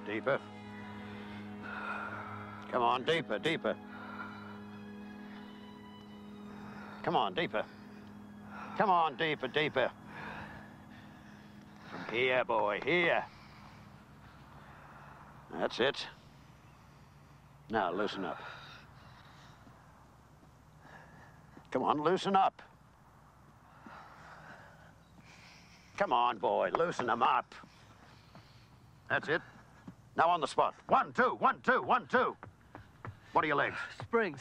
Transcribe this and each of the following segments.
Deeper. Come on, deeper, deeper. Come on, deeper. Come on, deeper, deeper. From here, boy, here. That's it. Now, loosen up. Come on, loosen up. Come on, boy, loosen them up. That's it. Now on the spot. 1, 2, 1, 2, 1, 2. What are your legs? Springs.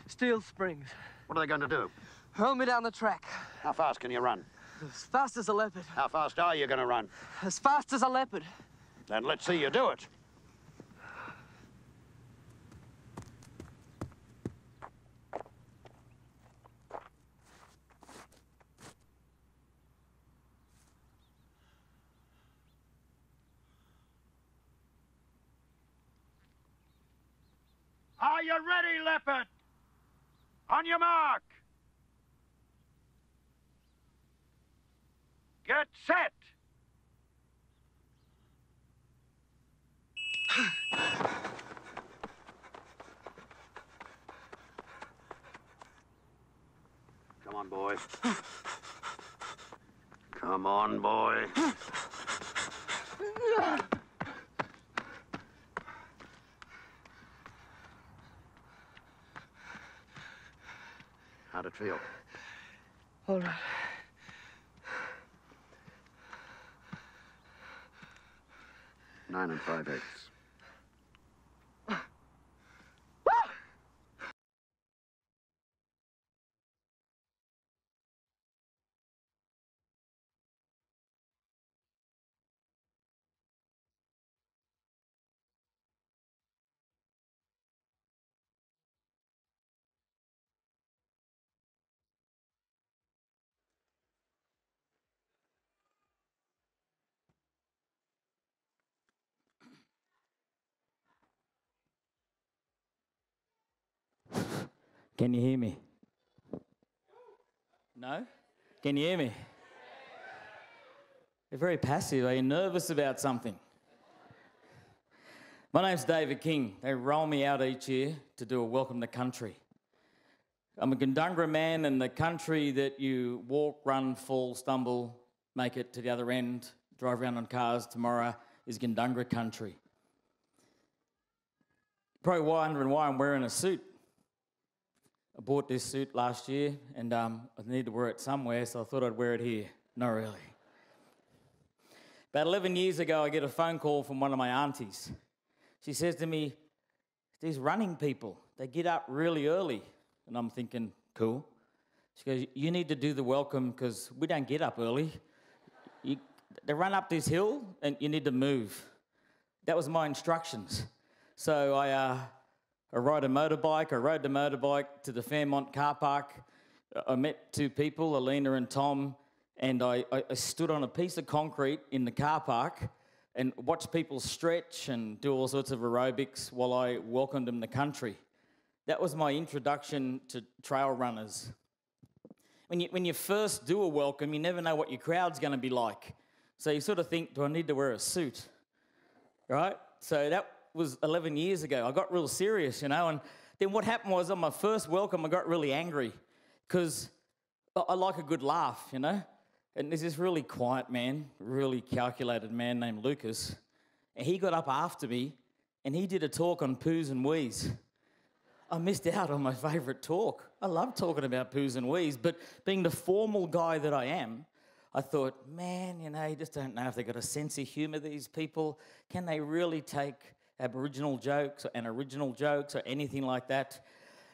Steel springs. What are they going to do? Hurl me down the track. How fast can you run? As fast as a leopard. How fast are you going to run? As fast as a leopard. Then let's see you do it. Are you ready, leopard? On your mark. Get set. Come on, boy. Come on, boy. How'd it feel? All right. Nine and 5/8. Can you hear me? No? Can you hear me? You're very passive. Are you nervous about something? My name's David King. They roll me out each year to do a welcome to country. I'm a Gundungra man, and the country that you walk, run, fall, stumble, make it to the other end, drive around on cars tomorrow is Gundungra country. Probably wondering why I'm wearing a suit. I bought this suit last year, and I need to wear it somewhere, so I thought I'd wear it here. Not really. About 11 years ago, I get a phone call from one of my aunties. She says to me, these running people, they get up really early. And I'm thinking, cool. She goes, you need to do the welcome because we don't get up early. They run up this hill, and you need to move. That was my instructions. So I ride a motorbike. I rode the motorbike to the Fairmont car park. I met two people, Alina and Tom, and I stood on a piece of concrete in the car park and watched people stretch and do all sorts of aerobics while I welcomed them to country. That was my introduction to trail runners. When you first do a welcome, you never know what your crowd's going to be like. So you sort of think, do I need to wear a suit? Right? So that was 11 years ago. I got real serious, you know, and then what happened was on my first welcome, I got really angry because I like a good laugh, you know, and there's this really quiet man, really calculated man named Lucas, and he got up after me and he did a talk on poos and wheeze. I missed out on my favourite talk. I love talking about poos and wheeze, but being the formal guy that I am, I thought, man, you know, you just don't know if they've got a sense of humour, these people. Can they really take Aboriginal jokes and original jokes or anything like that?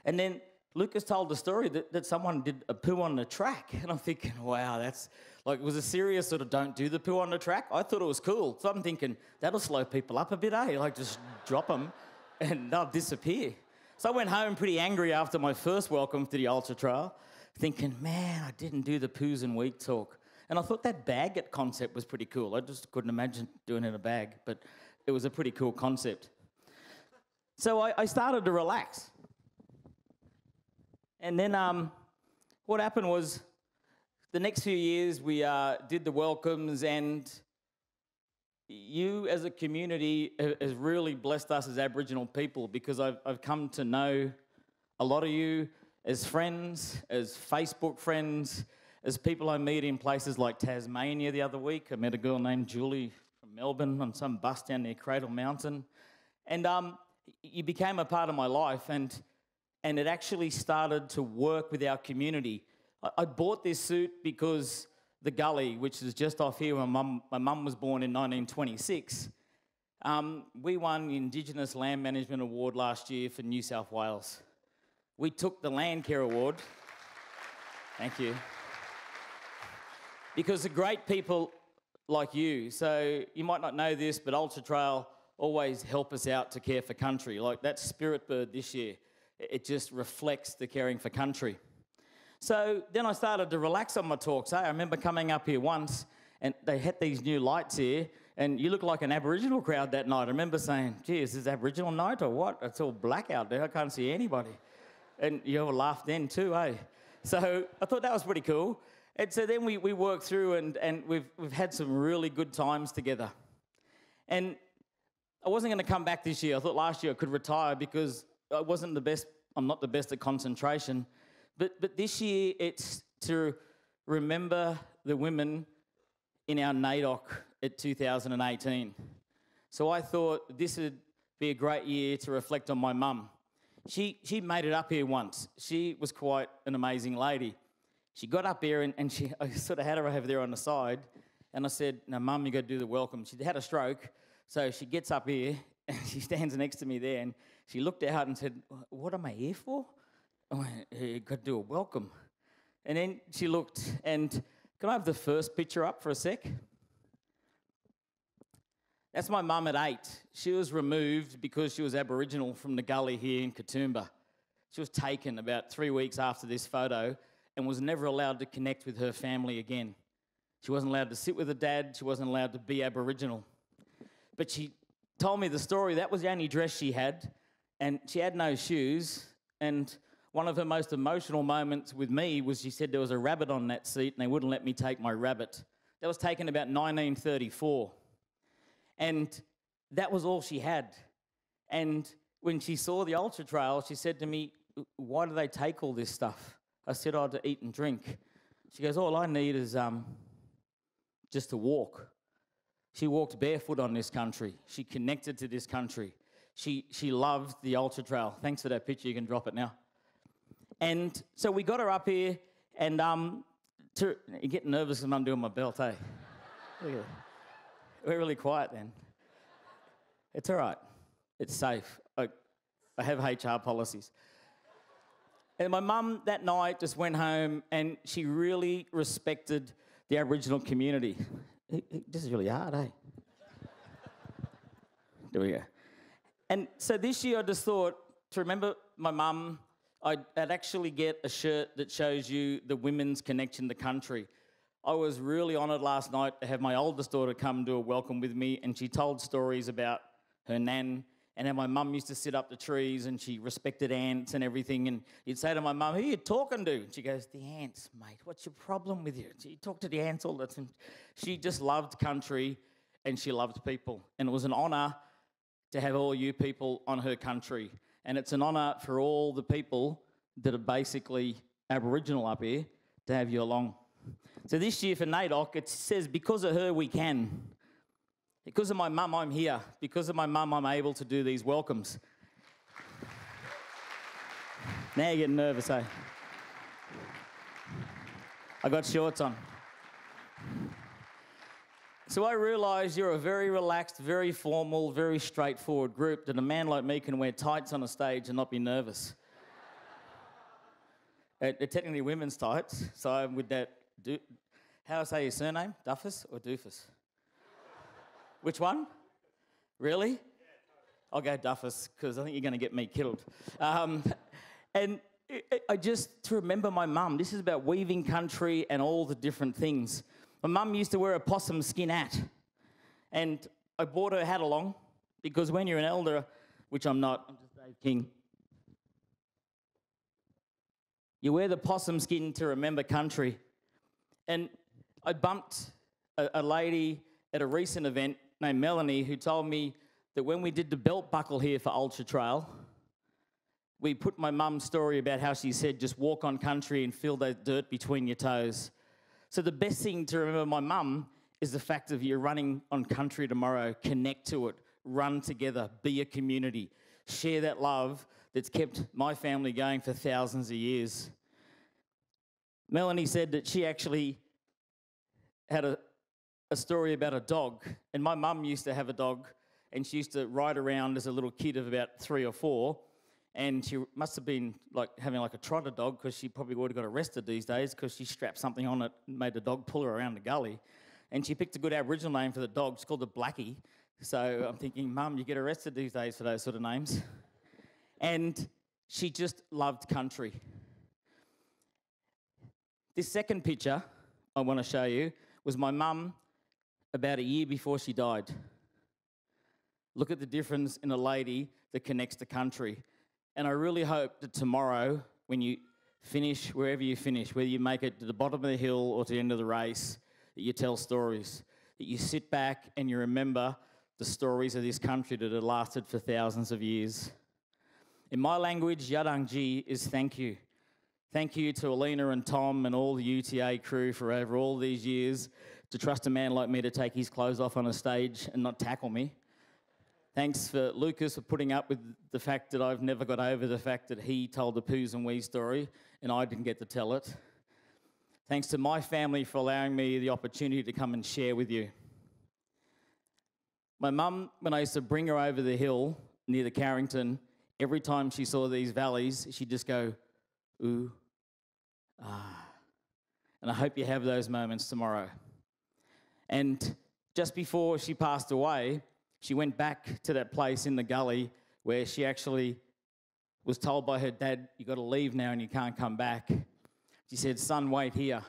And then Lucas told the story that someone did a poo on the track. And I'm thinking, wow, that's like, it was a serious sort of don't do the poo on the track. I thought it was cool. So I'm thinking, that'll slow people up a bit, eh? Like just drop them and they'll disappear. So I went home pretty angry after my first welcome to the Ultra Trail, thinking, man, I didn't do the poos and wheat talk. And I thought that bag it concept was pretty cool. I just couldn't imagine doing it in a bag, but it was a pretty cool concept. So I started to relax. And then what happened was the next few years we did the welcomes, and you as a community has really blessed us as Aboriginal people, because I've come to know a lot of you as friends, as Facebook friends, as people I meet in places like Tasmania the other week. I met a girl named Julie from Melbourne on some bus down near Cradle Mountain. And you became a part of my life, and it actually started to work with our community. I bought this suit because the Gully, which is just off here where my mum was born in 1926, we won the Indigenous Land Management Award last year for New South Wales. We took the Land Care Award. Thank you. Because of great people like you. So you might not know this, but Ultra Trail always help us out to care for country. Like that Spirit Bird this year, it just reflects the caring for country. So then I started to relax on my talks. I remember coming up here once and they had these new lights here and you look like an Aboriginal crowd that night. I remember saying, gee, is this Aboriginal night or what? It's all black out there. I can't see anybody. And you all laughed then too, eh? So I thought that was pretty cool. And so then we worked through and we've had some really good times together. And I wasn't going to come back this year. I thought last year I could retire because I wasn't the best. I'm not the best at concentration. But this year it's to remember the women in our NAIDOC at 2018. So I thought this would be a great year to reflect on my mum. She made it up here once. She was quite an amazing lady. She got up here and I sort of had her over there on the side and I said, now, Mum, you got to do the welcome. She had a stroke, so she gets up here and she stands next to me there and she looked out and said, what am I here for? I went, you got to do a welcome. And then she looked and, can I have the first picture up for a sec? That's my mum at 8. She was removed because she was Aboriginal from the Gully here in Katoomba. She was taken about 3 weeks after this photo and was never allowed to connect with her family again. She wasn't allowed to sit with her dad. She wasn't allowed to be Aboriginal. But she told me the story. That was the only dress she had, and she had no shoes. And one of her most emotional moments with me was she said there was a rabbit on that seat and they wouldn't let me take my rabbit. That was taken about 1934. And that was all she had. And when she saw the Ultra Trail, she said to me, why do they take all this stuff? I said, oh, to eat and drink. She goes, all I need is just to walk. She walked barefoot on this country. She connected to this country. She loved the Ultra Trail. Thanks for that picture. You can drop it now. And so we got her up here, and you get nervous when I'm doing my belt, eh? Look at it. We're really quiet then. It's all right. It's safe. I have HR policies. And my mum that night just went home and she really respected the Aboriginal community. This is really hard, eh? There we go. And so this year I just thought, to remember my mum, I'd actually get a shirt that shows you the women's connection to country. I was really honoured last night to have my oldest daughter come do a welcome with me, and she told stories about her nan and how my mum used to sit up the trees and she respected ants and everything. And you'd say to my mum, who are you talking to? And she goes, the ants, mate. What's your problem with you? She talked to the ants all the time. She just loved country and she loved people. And it was an honour to have all you people on her country. And it's an honour for all the people that are basically Aboriginal up here to have you along. So this year for NAIDOC, it says, because of her, we can. Because of my mum, I'm here. Because of my mum, I'm able to do these welcomes. Now you're getting nervous, eh? I got shorts on. So I realise you're a very relaxed, very formal, very straightforward group that a man like me can wear tights on a stage and not be nervous. They're technically women's tights, so I'm with that. How do I say your surname? Duffus or Doofus? Which one? Really? I'll go Duffus because I think you're going to get me killed. And I just, to remember my mum, this is about weaving country and all the different things. My mum used to wear a possum skin hat. And I brought her hat along because when you're an elder, which I'm not, I'm just Dave King, you wear the possum skin to remember country. And I bumped a lady at a recent event named Melanie who told me that when we did the belt buckle here for Ultra Trail, we put my mum's story about how she said, just walk on country and feel that dirt between your toes. So the best thing to remember my mum is the fact of you're running on country tomorrow, connect to it, run together, be a community, share that love that's kept my family going for thousands of years. Melanie said that she actually had a story about a dog, and my mum used to have a dog, and she used to ride around as a little kid of about 3 or 4, and she must have been like having like a trotter dog, because she probably would have got arrested these days because she strapped something on it and made the dog pull her around the gully. And she picked a good Aboriginal name for the dog. It's called a Blackie. So I'm thinking, Mum, you get arrested these days for those sort of names. And she just loved country. This second picture I want to show you was my mum about a year before she died. Look at the difference in a lady that connects to country. And I really hope that tomorrow, when you finish, wherever you finish, whether you make it to the bottom of the hill or to the end of the race, that you tell stories, that you sit back and you remember the stories of this country that have lasted for thousands of years. In my language, Yadangji is thank you. Thank you to Alina and Tom and all the UTA crew for over all these years to trust a man like me to take his clothes off on a stage and not tackle me. Thanks for Lucas for putting up with the fact that I've never got over the fact that he told the poos and wee story and I didn't get to tell it. Thanks to my family for allowing me the opportunity to come and share with you. My mum, when I used to bring her over the hill near the Carrington, every time she saw these valleys, she'd just go, ooh, ah. And I hope you have those moments tomorrow. And just before she passed away, she went back to that place in the gully where she actually was told by her dad, you've got to leave now and you can't come back. She said, son, wait here.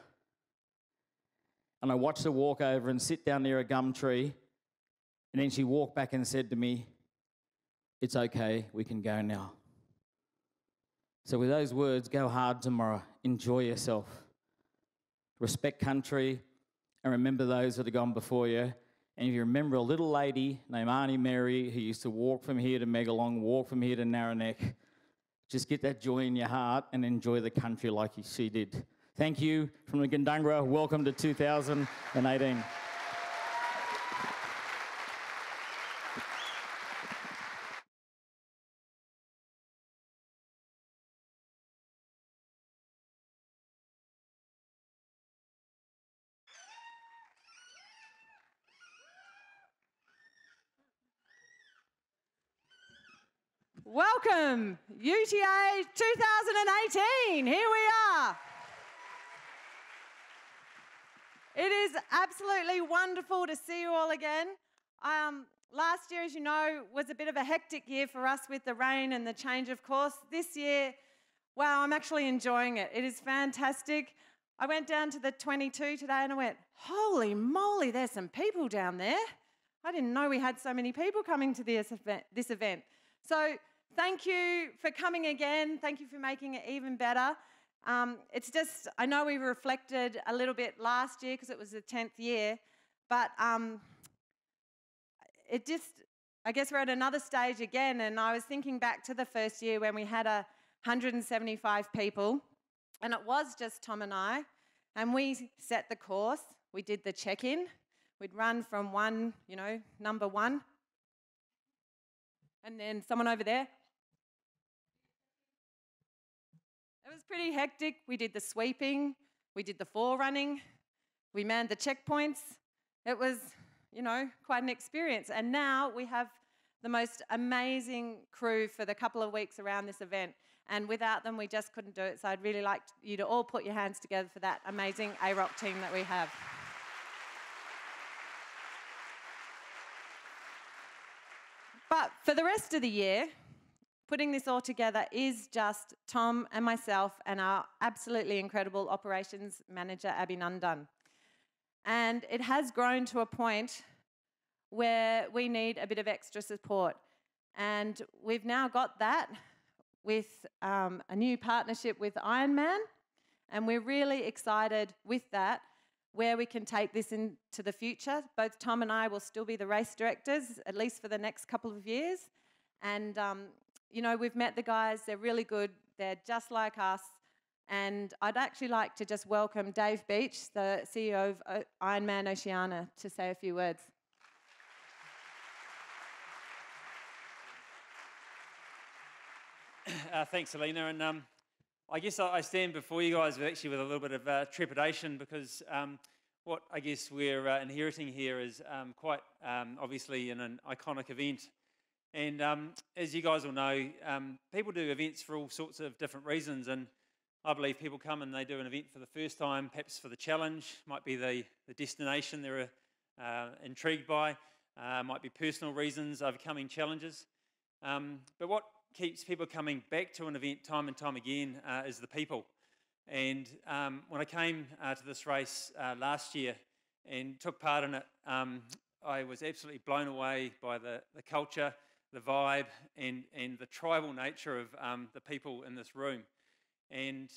And I watched her walk over and sit down near a gum tree. And then she walked back and said to me, it's okay, we can go now. So with those words, go hard tomorrow. Enjoy yourself. Respect country and remember those that have gone before you. And if you remember a little lady named Auntie Mary who used to walk from here to Megalong, walk from here to Narrowneck, just get that joy in your heart and enjoy the country like she did. Thank you from the Gundungra. Welcome to 2018. Welcome, UTA 2018. Here we are. It is absolutely wonderful to see you all again. Last year, as you know, was a bit of a hectic year for us with the rain and the change of course. This year, wow, I'm actually enjoying it. It is fantastic. I went down to the 22 today and I went, holy moly, there's some people down there. I didn't know we had so many people coming to this event. So thank you for coming again. Thank you for making it even better. It's just, I know we reflected a little bit last year because it was the 10th year, but it just, I guess we're at another stage again, and I was thinking back to the first year when we had 175 people, and it was just Tom and I, and we set the course, we did the check-in, we'd run from one, number one, and then someone over there. It was pretty hectic. We did the sweeping, we did the forerunning, we manned the checkpoints. It was, quite an experience. And now we have the most amazing crew for the couple of weeks around this event. And without them, we just couldn't do it. So I'd really like you to all put your hands together for that amazing AROC team that we have. But for the rest of the year, putting this all together is just Tom and myself and our absolutely incredible operations manager, Abby Nundan. And it has grown to a point where we need a bit of extra support. And we've now got that with a new partnership with Ironman. And we're really excited with that where we can take this into the future. Both Tom and I will still be the race directors, at least for the next couple of years. And, you know, we've met the guys. They're really good. They're just like us. And I'd actually like to just welcome Dave Beach, the CEO of Ironman Oceania, to say a few words. Thanks, Alina. And I guess I stand before you guys actually with a little bit of trepidation because what I guess we're inheriting here is quite obviously an iconic event. And as you guys will know, people do events for all sorts of different reasons. And I believe people come and they do an event for the first time, perhaps for the challenge, might be the destination they're intrigued by, might be personal reasons, overcoming challenges. But what keeps people coming back to an event time and time again is the people. And when I came to this race last year and took part in it, I was absolutely blown away by the culture, the vibe, and the tribal nature of the people in this room. And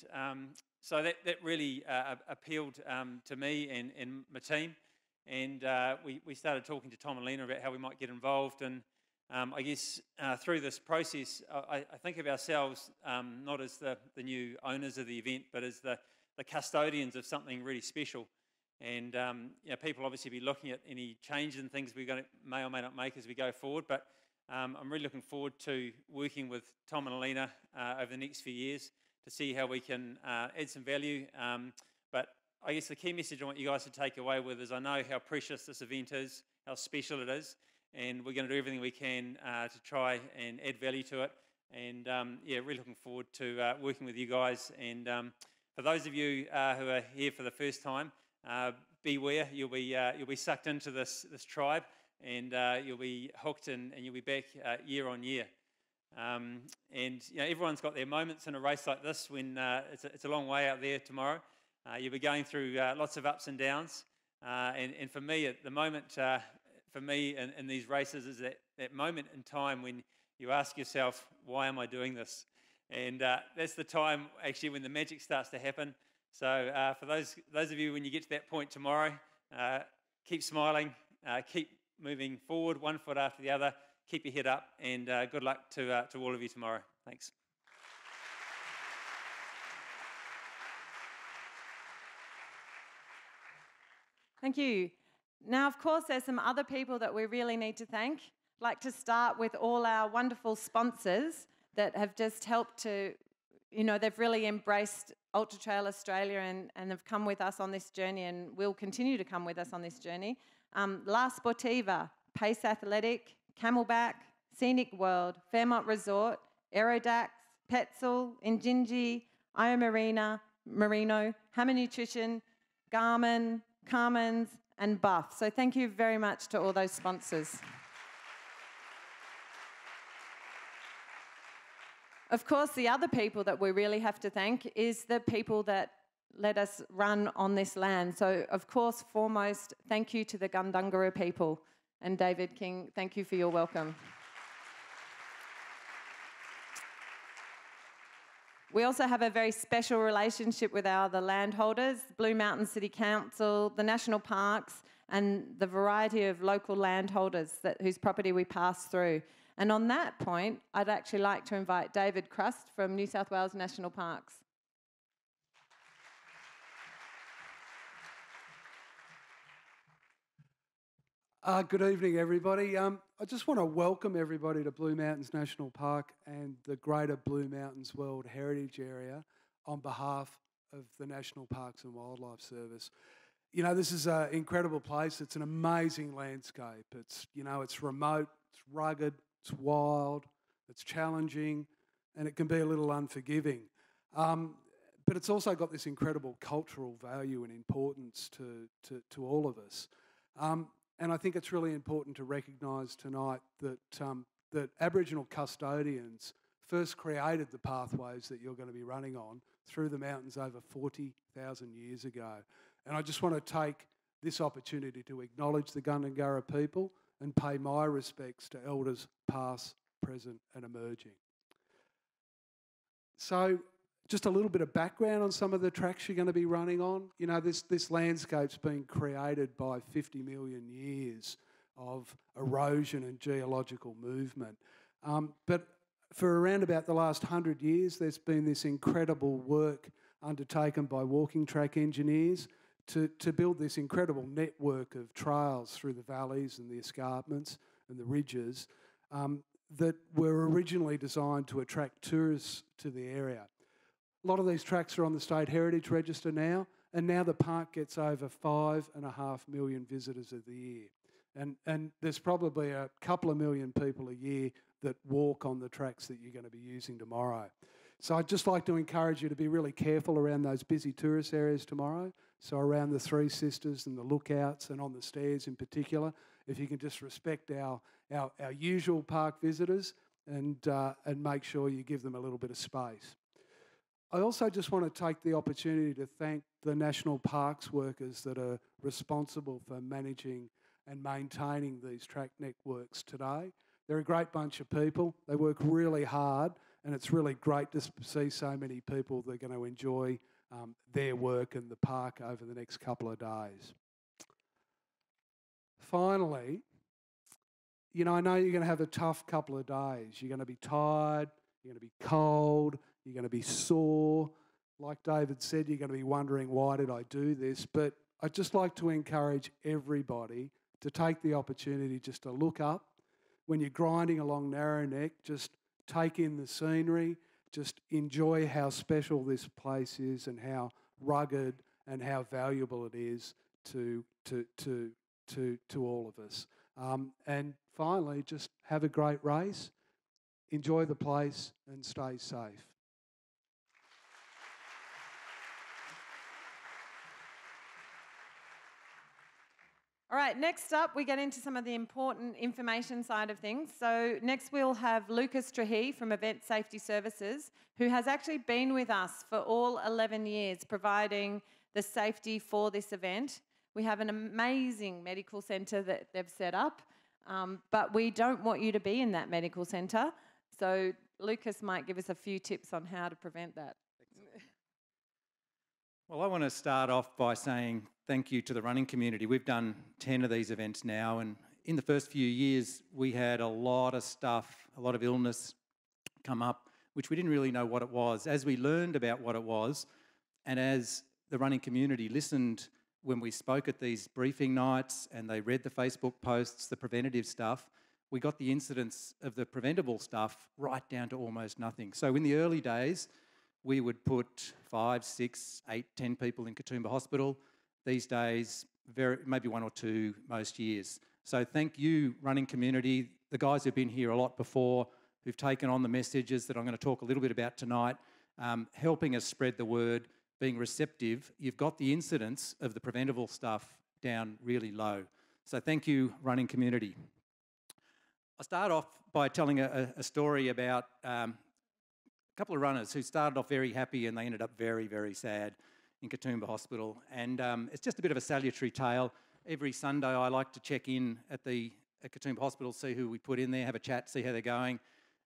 so that really appealed to me and my team. And we started talking to Tom and Lena about how we might get involved. And I guess through this process, I think of ourselves not as the new owners of the event, but as the custodians of something really special. And you know, people obviously be looking at any changes and things we're going to may or may not make as we go forward. But I'm really looking forward to working with Tom and Alina over the next few years to see how we can add some value. But I guess the key message I want you guys to take away with is I know how precious this event is, how special it is, and we're going to do everything we can to try and add value to it. And yeah, really looking forward to working with you guys. And for those of you who are here for the first time, beware, you'll be sucked into this tribe, and you'll be hooked, and you'll be back year on year. And you know, everyone's got their moments in a race like this when it's a long way out there tomorrow. You'll be going through lots of ups and downs. And for me, at the moment, for me in these races is that moment in time when you ask yourself, why am I doing this? And that's the time actually when the magic starts to happen. So for those of you, when you get to that point tomorrow, keep smiling, keep moving forward, one foot after the other, keep your head up, and good luck to all of you tomorrow. Thanks. Thank you. Now, of course, there's some other people that we really need to thank. I'd like to start with all our wonderful sponsors that have just helped to, you know, they've really embraced Ultra Trail Australia and have come with us on this journey and will continue to come with us on this journey. La Sportiva, Pace Athletic, Camelback, Scenic World, Fairmont Resort, Aerodax, Petzl, Injinji, Merino, Hammer Nutrition, Garmin, Carmen's, and Buff. So thank you very much to all those sponsors. Of course, the other people that we really have to thank is the people that let us run on this land. So, of course, foremost, thank you to the Gundungurra people. And David King, thank you for your welcome. We also have a very special relationship with our other landholders, Blue Mountain City Council, the national parks, and the variety of local landholders whose property we pass through. And on that point, I'd actually like to invite David Crust from New South Wales National Parks. Good evening, everybody. I just want to welcome everybody to Blue Mountains National Park and the Greater Blue Mountains World Heritage Area on behalf of the National Parks and Wildlife Service. You know, this is an incredible place. It's an amazing landscape. It's, you know, it's remote, it's rugged, it's wild, it's challenging, and it can be a little unforgiving. But it's also got this incredible cultural value and importance to all of us. And I think it's really important to recognise tonight that that Aboriginal custodians first created the pathways that you're going to be running on through the mountains over 40,000 years ago. And I just want to take this opportunity to acknowledge the Gundungurra people and pay my respects to elders past, present and emerging. So, Just a little bit of background on some of the tracks you're going to be running on. You know, this landscape's been created by 50 million years of erosion and geological movement. But for around about the last 100 years, there's been this incredible work undertaken by walking track engineers to build this incredible network of trails through the valleys and the escarpments and the ridges that were originally designed to attract tourists to the area. A lot of these tracks are on the State Heritage Register now, and now the park gets over 5.5 million visitors of the year. And there's probably a couple of million people a year that walk on the tracks that you're going to be using tomorrow. So I'd just like to encourage you to be really careful around those busy tourist areas tomorrow. So around the Three Sisters and the lookouts and on the stairs in particular, if you can just respect our usual park visitors and make sure you give them a little bit of space. I also just want to take the opportunity to thank the National Parks workers that are responsible for managing and maintaining these track networks today. They're a great bunch of people. They work really hard, and it's really great to see so many people that are going to enjoy their work in the park over the next couple of days. Finally, you know, I know you're going to have a tough couple of days. You're going to be tired, you're going to be cold, you're going to be sore. Like David said, you're going to be wondering, why did I do this? But I'd just like to encourage everybody to take the opportunity just to look up. When you're grinding along Narrow Neck, just take in the scenery, just enjoy how special this place is and how rugged and how valuable it is to all of us. And finally, just have a great race, enjoy the place and stay safe. All right, next up, we get into some of the important information side of things. So next we'll have Lucas Trahey from Event Safety Services, who has actually been with us for all 11 years, providing the safety for this event. We have an amazing medical centre that they've set up, but we don't want you to be in that medical centre. So Lucas might give us a few tips on how to prevent that. Well, I want to start off by saying thank you to the running community. We've done 10 of these events now, and in the first few years, we had a lot of stuff, a lot of illness come up, which we didn't really know what it was. As we learned about what it was, and as the running community listened when we spoke at these briefing nights and they read the Facebook posts, the preventative stuff, we got the incidence of the preventable stuff right down to almost nothing. So in the early days, we would put 5, 6, 8, 10 people in Katoomba Hospital. These days, maybe 1 or 2 most years. So thank you, running community, the guys who've been here a lot before, who've taken on the messages that I'm going to talk a little bit about tonight, helping us spread the word, being receptive. You've got the incidence of the preventable stuff down really low. So thank you, running community. I'll start off by telling a story about a couple of runners who started off very happy and they ended up very, very sad in Katoomba Hospital. And it's just a bit of a salutary tale. Every Sunday I like to check in at Katoomba Hospital, see who we put in there, have a chat, see how they're going.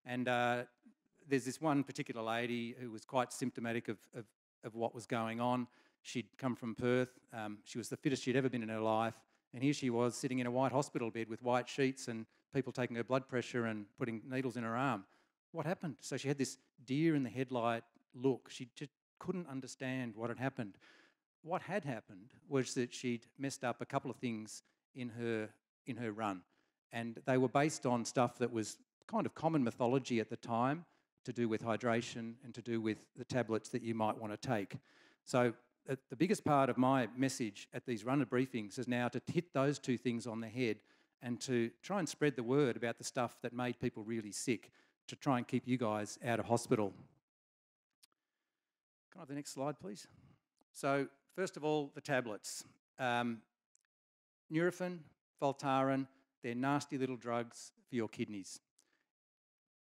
And there's this one particular lady who was quite symptomatic of what was going on. She'd come from Perth. She was the fittest she'd ever been in her life. And here she was sitting in a white hospital bed with white sheets and people taking her blood pressure and putting needles in her arm. What happened? So she had this deer in the headlight look. She just couldn't understand what had happened. What had happened was that she'd messed up a couple of things in her run, and they were based on stuff that was kind of common mythology at the time, to do with hydration and to do with the tablets that you might want to take. So the biggest part of my message at these runner briefings is now to hit those 2 things on the head and to try and spread the word about the stuff that made people really sick, to try and keep you guys out of hospital. Can I have the next slide, please? So, first of all, the tablets. Nurofen, Voltaren, they're nasty little drugs for your kidneys.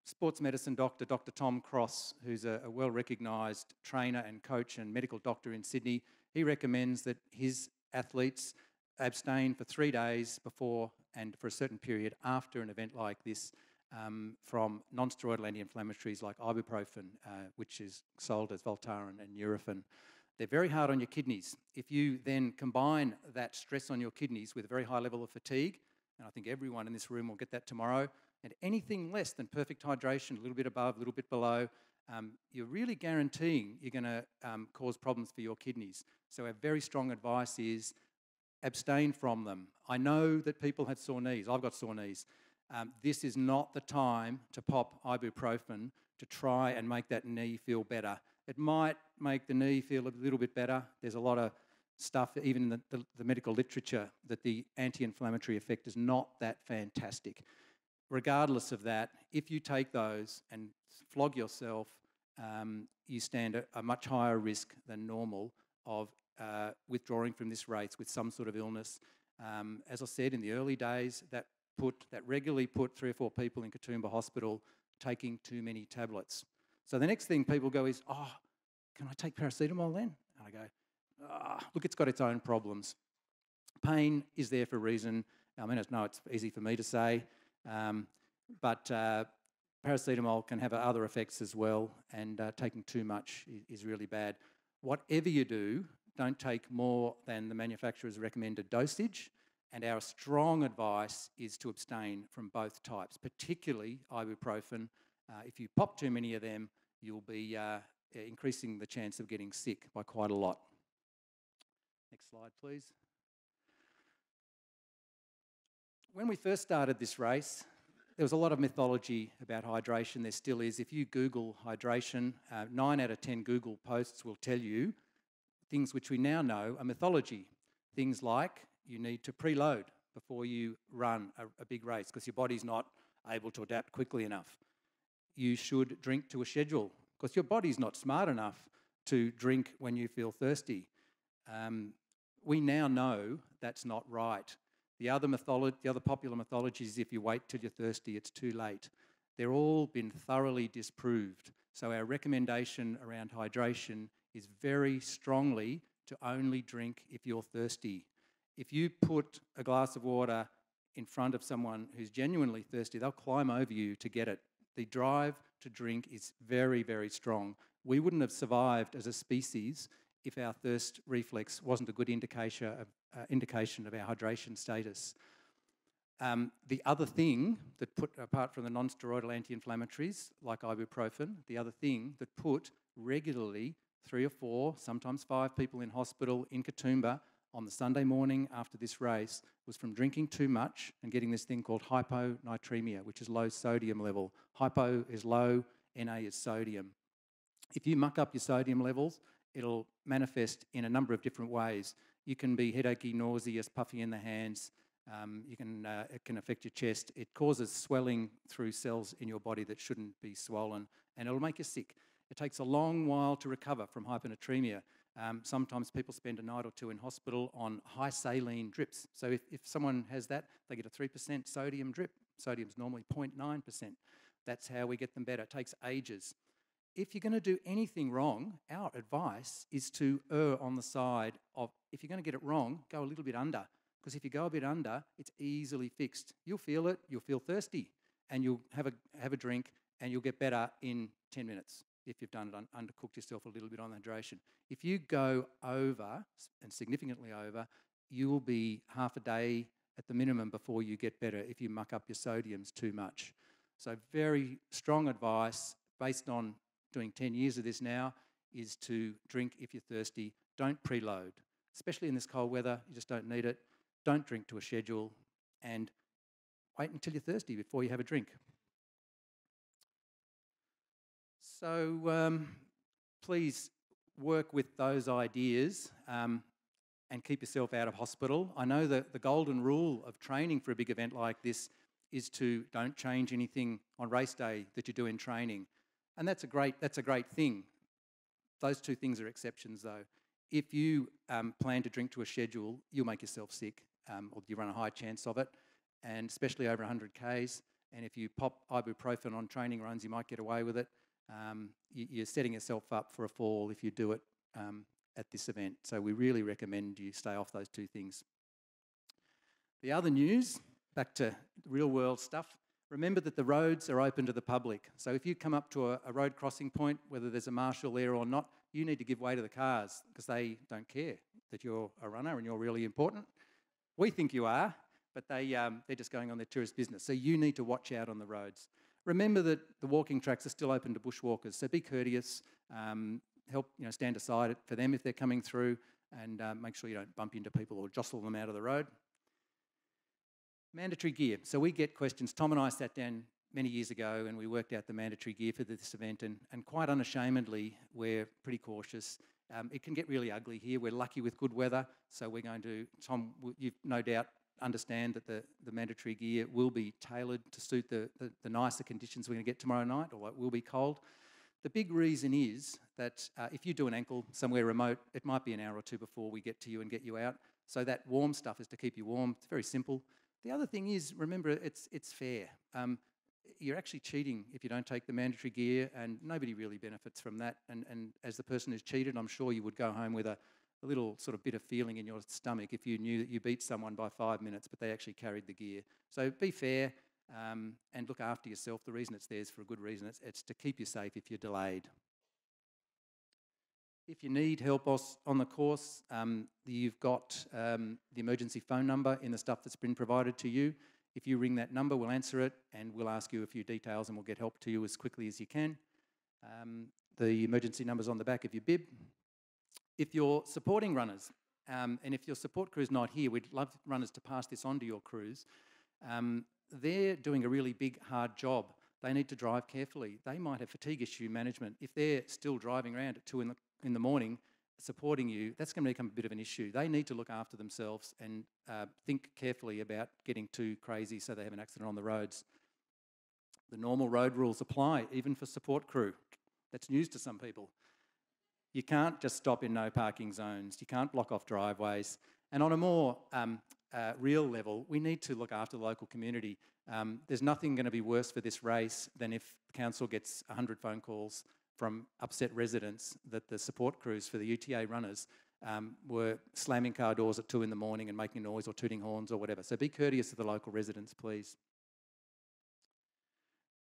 Sports medicine doctor, Dr. Tom Cross, who's a well-recognised trainer and coach and medical doctor in Sydney, he recommends that his athletes abstain for 3 days before and for a certain period after an event like this from non-steroidal anti-inflammatories like ibuprofen, which is sold as Voltaren and Nurofen. They're very hard on your kidneys. If you then combine that stress on your kidneys with a very high level of fatigue, and I think everyone in this room will get that tomorrow, and anything less than perfect hydration, a little bit above, a little bit below, you're really guaranteeing you're going to cause problems for your kidneys. So our very strong advice is abstain from them. I know that people have sore knees. I've got sore knees. This is not the time to pop ibuprofen to try and make that knee feel better. It might make the knee feel a little bit better. There's a lot of stuff, even in the medical literature, that the anti-inflammatory effect is not that fantastic. Regardless of that, if you take those and flog yourself, you stand a much higher risk than normal of withdrawing from this race with some sort of illness. As I said, in the early days, that regularly put 3 or 4 people in Katoomba Hospital taking too many tablets. So the next thing people go is, oh, can I take paracetamol then? And I go, look, it's got its own problems. Pain is there for a reason. I mean, it's easy for me to say, but paracetamol can have other effects as well, and taking too much is really bad. Whatever you do, don't take more than the manufacturer's recommended dosage, and our strong advice is to abstain from both types, particularly ibuprofen. If you pop too many of them, you'll be increasing the chance of getting sick by quite a lot. Next slide, please. When we first started this race, there was a lot of mythology about hydration. There still is. If you Google hydration, 9 out of 10 Google posts will tell you things which we now know are mythology. Things like you need to preload before you run a big race because your body's not able to adapt quickly enough. You should drink to a schedule because your body's not smart enough to drink when you feel thirsty. We now know that's not right. The other popular mythology is if you wait till you're thirsty, it's too late. They're all been thoroughly disproved. So our recommendation around hydration is very strongly to only drink if you're thirsty. If you put a glass of water in front of someone who's genuinely thirsty, they'll climb over you to get it. The drive to drink is very, very strong. We wouldn't have survived as a species if our thirst reflex wasn't a good indication of our hydration status. The other thing that apart from the non-steroidal anti-inflammatories like ibuprofen, the other thing that put regularly 3 or 4, sometimes 5 people in hospital in Katoomba on the Sunday morning after this race was from drinking too much and getting this thing called hyponatremia, which is low sodium level. Hypo is low, Na is sodium. If you muck up your sodium levels, it'll manifest in a number of different ways. You can be headachy, nauseous, puffy in the hands. It can affect your chest. It causes swelling through cells in your body that shouldn't be swollen, and it'll make you sick. It takes a long while to recover from hyponatremia. Sometimes people spend a night or 2 in hospital on high saline drips. So if someone has that, they get a 3% sodium drip. Sodium's normally 0.9%. That's how we get them better. It takes ages. If you're going to do anything wrong, our advice is to err on the side of, if you're going to get it wrong, go a little bit under. Because if you go a bit under, it's easily fixed. You'll feel it, you'll feel thirsty, and you'll have a drink, and you'll get better in 10 minutes if you've done it, undercooked yourself a little bit on hydration. If you go over, and significantly over, you will be half a day at the minimum before you get better if you muck up your sodiums too much. So very strong advice based on doing 10 years of this now is to drink if you're thirsty. Don't preload, especially in this cold weather. You just don't need it. Don't drink to a schedule, and wait until you're thirsty before you have a drink. So please work with those ideas and keep yourself out of hospital. I know that the golden rule of training for a big event like this is to don't change anything on race day that you do in training. And that's a great thing. Those 2 things are exceptions though. If you plan to drink to a schedule, you'll make yourself sick, or you run a high chance of it, and especially over 100 Ks. And if you pop ibuprofen on training runs, you might get away with it. You're setting yourself up for a fall if you do it at this event. So we really recommend you stay off those 2 things. The other news, back to real world stuff, Remember that the roads are open to the public. So if you come up to a road crossing point, whether there's a marshal there or not, you need to give way to the cars because they don't care that you're a runner and you're really important. We think you are, but they're just going on their tourist business. So you need to watch out on the roads. Remember that the walking tracks are still open to bushwalkers, so be courteous, help stand aside for them if they're coming through, and make sure you don't bump into people or jostle them out of the road. Mandatory gear. So we get questions. Tom and I sat down many years ago and we worked out the mandatory gear for this event, and quite unashamedly, we're pretty cautious. It can get really ugly here. We're lucky with good weather, so we're going to, Tom, you've no doubt understand that the mandatory gear will be tailored to suit the nicer conditions we're going to get tomorrow night, or it will be cold. The big reason is that if you do an ankle somewhere remote, it might be an hour or two before we get to you and get you out. So that warm stuff is to keep you warm. It's very simple. The other thing is, remember, it's fair. You're actually cheating if you don't take the mandatory gear, and nobody really benefits from that. And as the person who's cheated, I'm sure you would go home with a little sort of bitter feeling in your stomach if you knew that you beat someone by 5 minutes, but they actually carried the gear. So be fair and look after yourself. The reason it's there is for a good reason. It's to keep you safe if you're delayed. If you need help on the course, you've got the emergency phone number in the stuff that's been provided to you. If you ring that number, we'll answer it and we'll ask you a few details and we'll get help to you as quickly as you can. The emergency number's on the back of your bib. If you're supporting runners, and if your support crew's not here, we'd love runners to pass this on to your crews. They're doing a really big, hard job. They need to drive carefully. They might have fatigue issue management. If they're still driving around at 2 in the morning supporting you, that's going to become a bit of an issue. They need to look after themselves and think carefully about getting too crazy so they have an accident on the roads. The normal road rules apply, even for support crew. That's news to some people. You can't just stop in no parking zones. You can't block off driveways. And on a more real level, we need to look after the local community. There's nothing going to be worse for this race than if the council gets 100 phone calls from upset residents that the support crews for the UTA runners were slamming car doors at 2 in the morning and making noise or tooting horns or whatever. So be courteous to the local residents, please.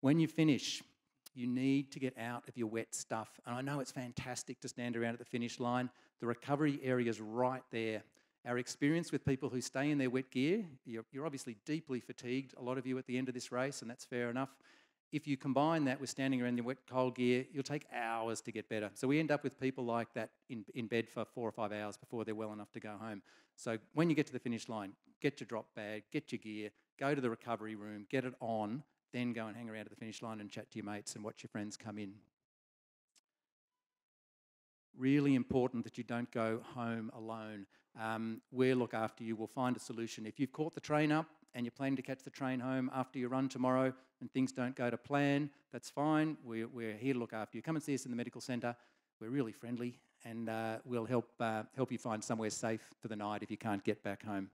When you finish, you need to get out of your wet stuff. And I know it's fantastic to stand around at the finish line. The recovery area is right there. Our experience with people who stay in their wet gear, you're obviously deeply fatigued, a lot of you at the end of this race, and that's fair enough. If you combine that with standing around your wet, cold gear, you'll take hours to get better. So we end up with people like that in bed for 4 or 5 hours before they're well enough to go home. So when you get to the finish line, get your drop bag, get your gear, go to the recovery room, get it on, then go and hang around at the finish line and chat to your mates and watch your friends come in. Really important that you don't go home alone. We'll look after you. We'll find a solution. If you've caught the train up and you're planning to catch the train home after your run tomorrow and things don't go to plan, that's fine. We're here to look after you. Come and see us in the medical centre. We're really friendly and we'll help you find somewhere safe for the night if you can't get back home.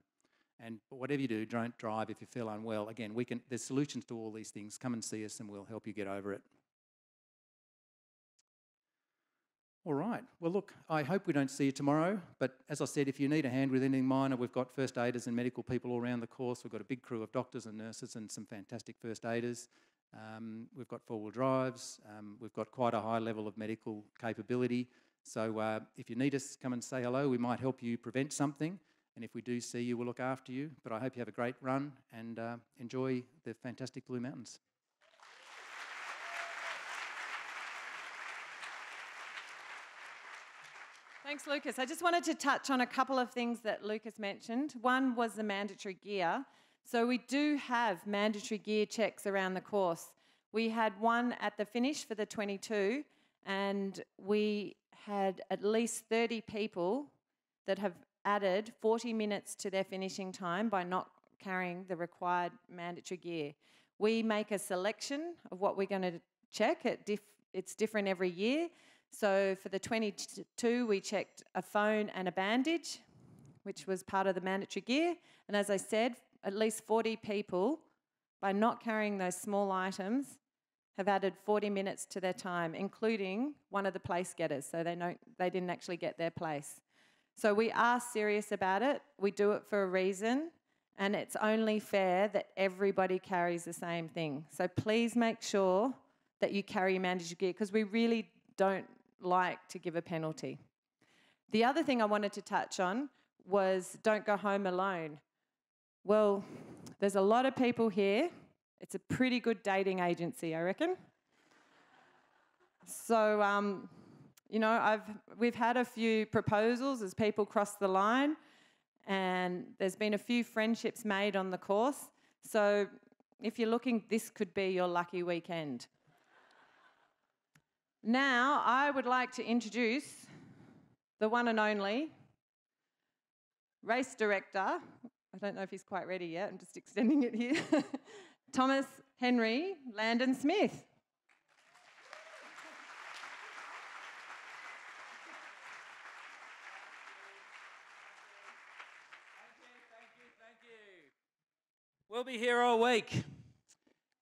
And whatever you do, don't drive if you feel unwell. Again, there's solutions to all these things. Come and see us and we'll help you get over it. All right. Well, look, I hope we don't see you tomorrow. But as I said, if you need a hand with anything minor, we've got first aiders and medical people all around the course. We've got a big crew of doctors and nurses and some fantastic first aiders. We've got four-wheel drives. We've got quite a high level of medical capability. So if you need us, come and say hello. We might help you prevent something. And if we do see you, we'll look after you. But I hope you have a great run and enjoy the fantastic Blue Mountains. Thanks, Lucas. I just wanted to touch on a couple of things that Lucas mentioned. One was the mandatory gear. So we do have mandatory gear checks around the course. We had one at the finish for the 22, and we had at least 30 people that have added 40 minutes to their finishing time by not carrying the required mandatory gear. We make a selection of what we're going to check. It's different every year. So for the 22, we checked a phone and a bandage, which was part of the mandatory gear. And as I said, at least 40 people, by not carrying those small items, have added 40 minutes to their time, including one of the place getters. So they didn't actually get their place. So we are serious about it. We do it for a reason. and it's only fair that everybody carries the same thing. So please make sure that you carry your mandatory gear, because we really don't like to give a penalty. The other thing I wanted to touch on was don't go home alone. Well, there's a lot of people here. It's a pretty good dating agency, I reckon. So, you know, we've had a few proposals as people cross the line, and there's been a few friendships made on the course. So if you're looking, this could be your lucky weekend. Now, I would like to introduce the one and only race director. I don't know if he's quite ready yet. I'm just extending it here. Thomas Henry Landon Smith. Thank you. We'll be here all week.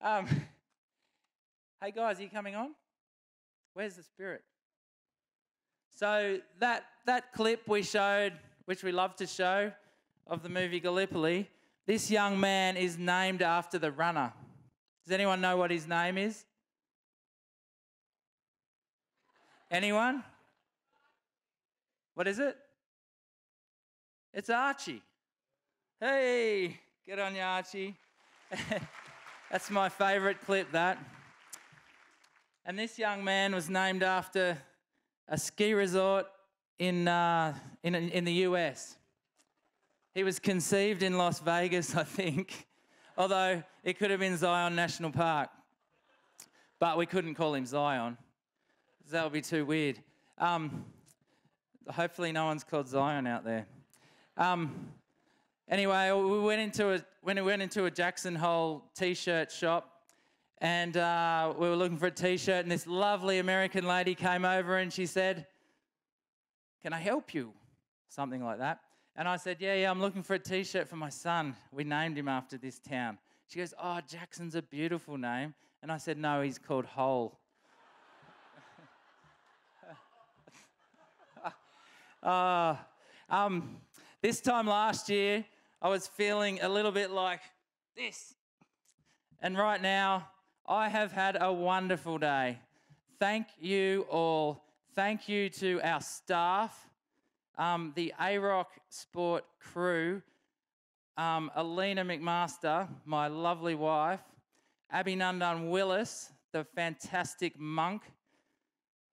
Hey guys, are you coming on? Where's the spirit? So that clip we showed, which we love to show, of the movie Gallipoli, this young man is named after the runner. Does anyone know what his name is? Anyone? What is it? It's Archie. Hey, good on you, Archie. That's my favourite clip, that. And this young man was named after a ski resort in the US. He was conceived in Las Vegas, I think, although it could have been Zion National Park. But we couldn't call him Zion, because that would be too weird. Hopefully no one's called Zion out there. Anyway, we went into a Jackson Hole T-shirt shop, and we were looking for a T-shirt, and this lovely American lady came over and she said, "Can I help you?" Something like that. And I said, yeah, I'm looking for a T-shirt for my son. We named him after this town. She goes, "Oh, Jackson's a beautiful name." And I said, "No, he's called Hole." This time last year, I was feeling a little bit like this. And right now, I have had a wonderful day. Thank you all. Thank you to our staff, the AROC Sport crew, Alina McMaster, my lovely wife, Abby Nandan Willis, the fantastic monk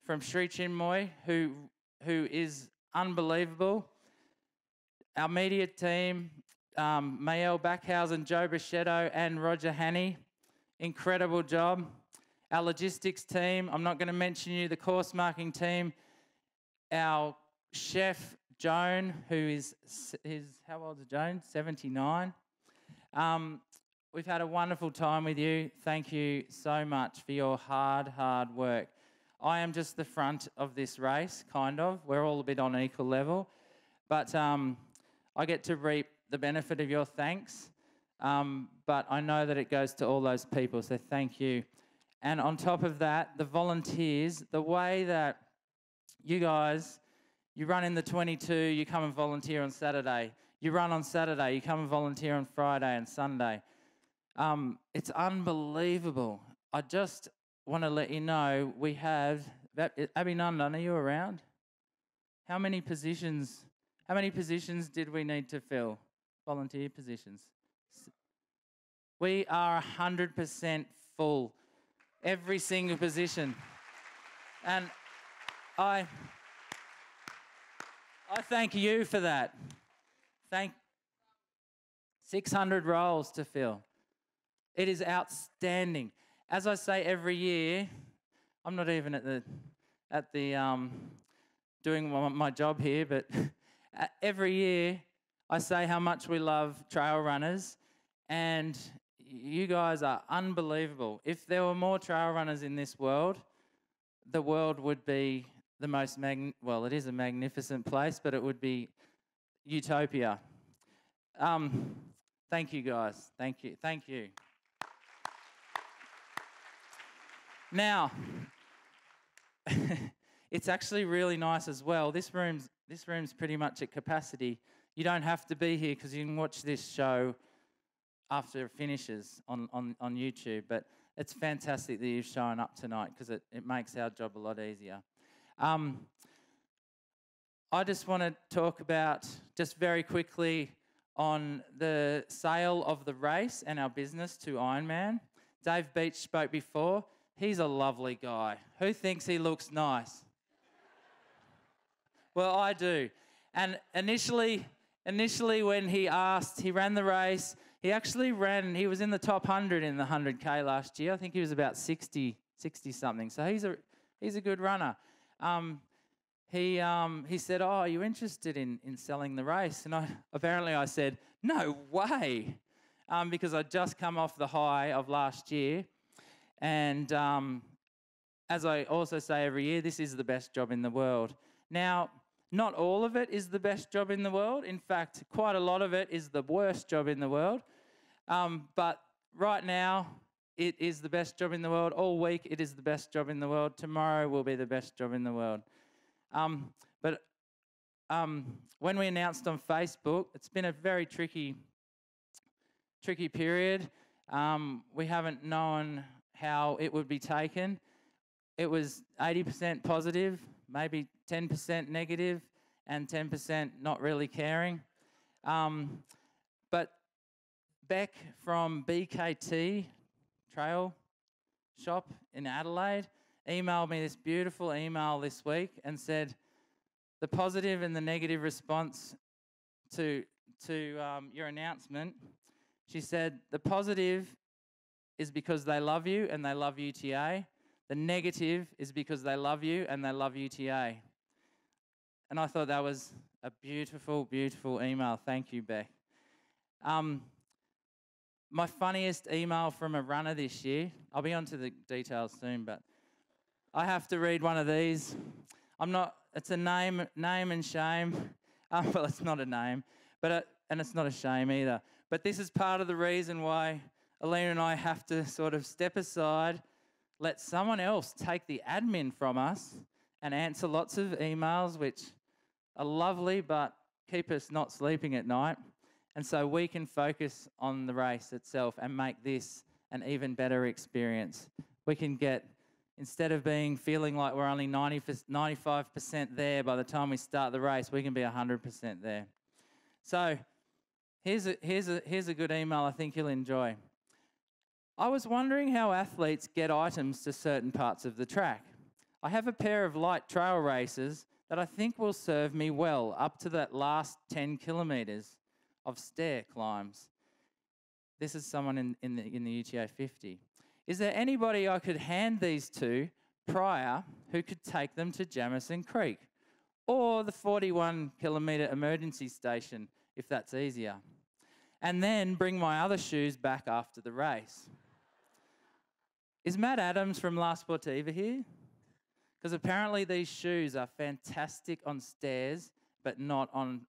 from Sri Chinmoy, who is unbelievable. Our media team, Mael Backhausen, Joe Bichetto and Roger Hanney, incredible job. Our logistics team, I'm not going to mention you, the course marking team, our chef, Joan, who is how old is Joan? 79. We've had a wonderful time with you. Thank you so much for your hard work. I am just the front of this race, kind of. We're all a bit on equal level. But I get to reap the benefit of your thanks. But I know that it goes to all those people, so thank you. And on top of that, the volunteers, the way that you guys, you run in the 22, you come and volunteer on Saturday. You run on Saturday, you come and volunteer on Friday and Sunday. It's unbelievable. I just want to let you know we have, Abby Nandan, are you around? How many positions did we need to fill? Volunteer positions. We are 100% full. Every single position. And I thank you for that. 600 roles to fill. It is outstanding. As I say every year, I'm not even at the doing my job here, but every year I say how much we love trail runners, and you guys are unbelievable. If there were more trail runners in this world, the world would be the most well, it is a magnificent place, but it would be utopia. Thank you, guys. Thank you. Now, it's actually really nice as well. This room's pretty much at capacity. You don't have to be here because you can watch this show after it finishes on YouTube. But it's fantastic that you've shown up tonight because it makes our job a lot easier. I just want to talk about, just very quickly, on the sale of the race and our business to Ironman. Dave Beach spoke before. He's a lovely guy. Who thinks he looks nice? Well, I do. And initially when he ran the race, he was in the top 100 in the 100K last year. I think he was about 60 something. So he's a good runner. He said, "Oh, are you interested in selling the race?" And I said, "No way," because I'd just come off the high of last year. And as I also say every year, this is the best job in the world. Now, not all of it is the best job in the world. In fact, quite a lot of it is the worst job in the world. But right now, it is the best job in the world. All week, it is the best job in the world. Tomorrow will be the best job in the world. But when we announced on Facebook, it's been a very tricky period. We haven't known how it would be taken. It was 80% positive, maybe 10% negative, and 10% not really caring. But Beck from BKT Trail Shop in Adelaide emailed me this beautiful email this week and said, the positive and the negative response to your announcement. She said, the positive is because they love you and they love UTA. The negative is because they love you and they love UTA. And I thought that was a beautiful, beautiful email. Thank you, Beck. My funniest email from a runner this year, I'll be on to the details soon, but I have to read one of these. It's a name and shame. Well, it's not a name, and it's not a shame either. But this is part of the reason why Alina and I have to sort of step aside, let someone else take the admin from us and answer lots of emails, which are lovely, but keep us not sleeping at night. And so we can focus on the race itself and make this an even better experience. We can get, instead of feeling like we're only 95% there by the time we start the race, we can be 100% there. So here's a good email I think you'll enjoy. I was wondering how athletes get items to certain parts of the track. I have a pair of light trail races that I think will serve me well up to that last 10 kilometres of stair climbs. This is someone in the UTA50. Is there anybody I could hand these to prior who could take them to Jamison Creek or the 41-kilometre emergency station, if that's easier, and then bring my other shoes back after the race? Is Matt Adams from La Sportiva here? Because apparently these shoes are fantastic on stairs, but not on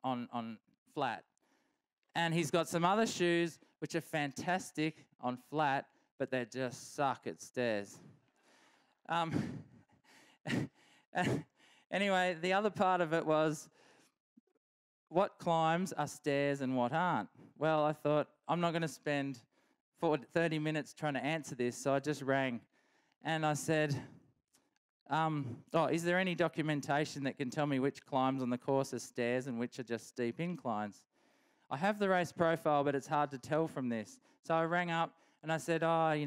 flat. And he's got some other shoes which are fantastic on flat, but they just suck at stairs. Anyway, the other part of it was, what climbs are stairs and what aren't? Well, I thought, I'm not going to spend 30 minutes trying to answer this, so I just rang. And I said, is there any documentation that can tell me which climbs on the course are stairs and which are just steep inclines? I have the race profile, but it's hard to tell from this. So I rang up and I said, I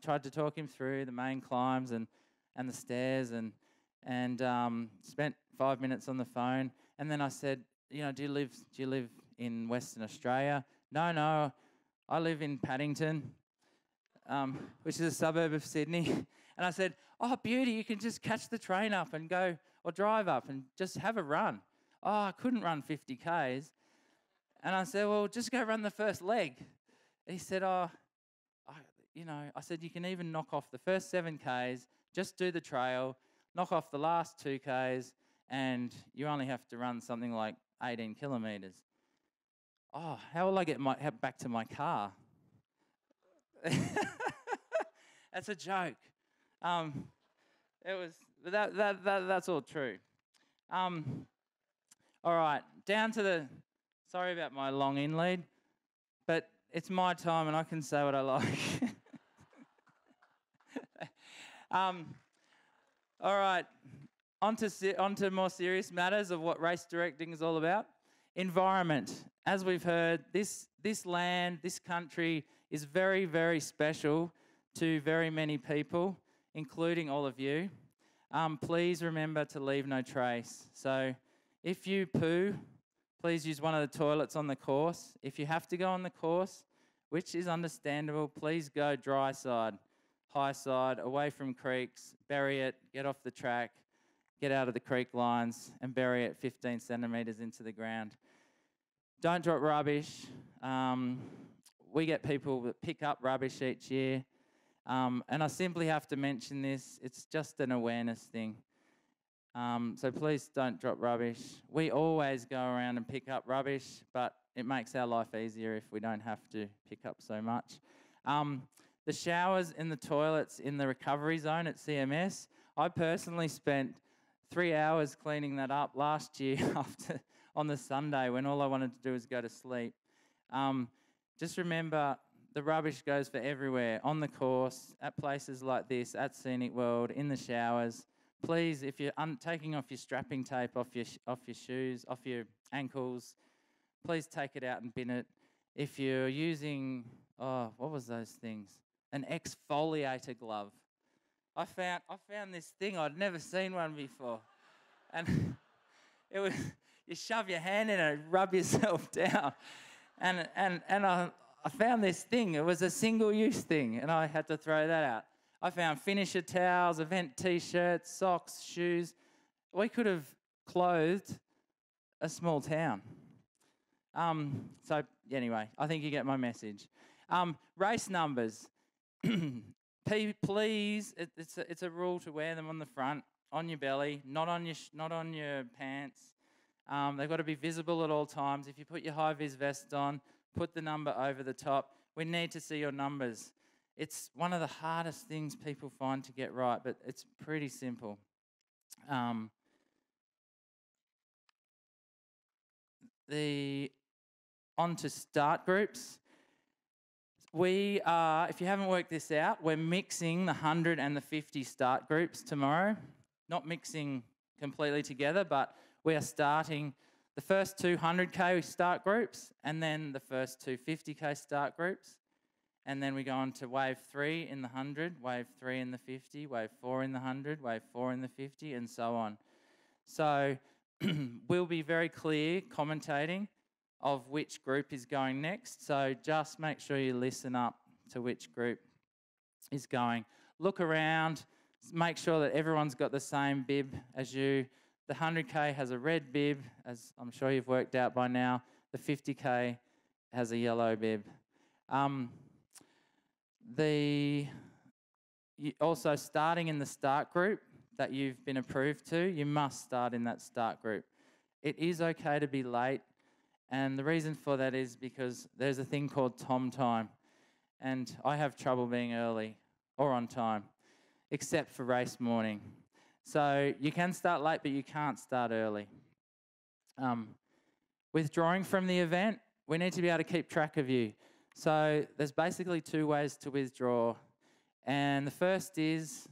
tried to talk him through the main climbs and the stairs and spent 5 minutes on the phone. And then I said, do you live in Western Australia? No, I live in Paddington, which is a suburb of Sydney. And I said, oh, beauty, you can just catch the train up and go, or drive up and just have a run. Oh, I couldn't run 50 Ks. And I said, well, just go run the first leg. He said, I said, you can even knock off the first 7 Ks, just do the trail, knock off the last 2 Ks, and you only have to run something like 18 kilometres. Oh, how will I get back to my car? That's a joke. That's all true. All right, down to sorry about my long in lead, but it's my time and I can say what I like. All right, on to more serious matters of what race directing is all about. Environment. As we've heard, this land, this country is very, very special to very many people, including all of you. Please remember to leave no trace. So if you poo, please use one of the toilets on the course. If you have to go on the course, which is understandable, please go dry side, high side, away from creeks, bury it, get off the track, get out of the creek lines and bury it 15 centimetres into the ground. Don't drop rubbish. We get people that pick up rubbish each year. And I simply have to mention this. It's just an awareness thing. So please don't drop rubbish. We always go around and pick up rubbish, but it makes our life easier if we don't have to pick up so much. The showers and the toilets in the recovery zone at CMS, I personally spent 3 hours cleaning that up last year on the Sunday when all I wanted to do was go to sleep. Just remember, the rubbish goes for everywhere, on the course, at places like this, at Scenic World, in the showers. Please, if you're taking off your strapping tape off your shoes, off your ankles, please take it out and bin it. If you're using, what was those things? An exfoliator glove. I found this thing, I'd never seen one before. And it was, you shove your hand in it, rub yourself down. And I found this thing. It was a single-use thing, and I had to throw that out. I found finisher towels, event T-shirts, socks, shoes. We could have clothed a small town. So anyway, I think you get my message. Race numbers. Please, it's a rule to wear them on the front, on your belly, not on your pants. They've got to be visible at all times. If you put your high-vis vest on, put the number over the top. We need to see your numbers. It's one of the hardest things people find to get right, but it's pretty simple. On to start groups. We are, if you haven't worked this out, we're mixing the 100 and the 50 start groups tomorrow. Not mixing completely together, but we are starting the first 200K start groups and then the first 250K start groups. And then we go on to wave 3 in the 100, wave 3 in the 50, wave 4 in the 100, wave 4 in the 50, and so on. So we'll be very clear commentating of which group is going next. So just make sure you listen up to which group is going. Look around, make sure that everyone's got the same bib as you. The 100K has a red bib, as I'm sure you've worked out by now. The 50K has a yellow bib. Also starting in the start group that you've been approved to, you must start in that start group. It is okay to be late, and the reason for that is because there's a thing called Tom time, and I have trouble being early or on time, except for race morning. So you can start late, but you can't start early. Withdrawing from the event, we need to be able to keep track of you. So there's basically 2 ways to withdraw. And the first is